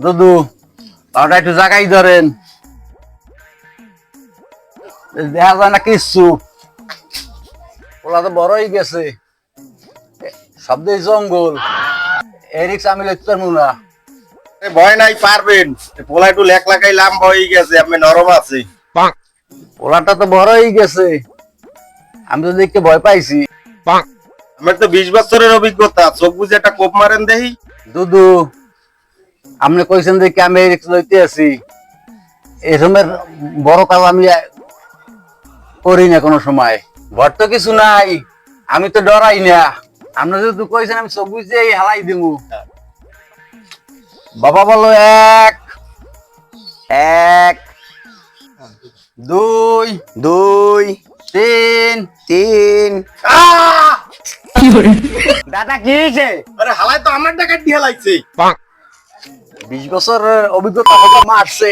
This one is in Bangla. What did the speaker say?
দুদু পাউডার একটু জাগাই ধরেন, দেখা যায় না কিচ্ছু। ওলা তো বড়ই গেছে, শব্দে জঙ্গল, এরিক্স আমি লিখতে পারবো না। ভয় নাই, পারবেন। পোলা একটু লেখ লাগাই লাম্বা হয়ে গেছে, আপনি নরম আছে। ওলাটা তো বড়ই গেছে, আমি তো দেখতে ভয় পাইছি। আমার তো 20 বছরের অভিজ্ঞতা, চোখ বুঝে একটা কোপ মারেন দেখি। দুদু আপনি কইছেন দেখি আমি এরিক্স লইতে আছি, এরকমের বড় কাজ আমি করি না কোনো সময়। ভয় তো কিছু নাই, আমি তো ডরাই না। আপনি যদি কইছেন আমি চোখ বুঝে হালাই দিব। বাবা বলো এক, এক, দুই, দুই, তিন। তিন। দাদা কি হয়েছে? আরে হালাই তো আমার টাকা দিয়ে লাগছে। 20 বছর অভিজ্ঞতা হয়তো মারছে।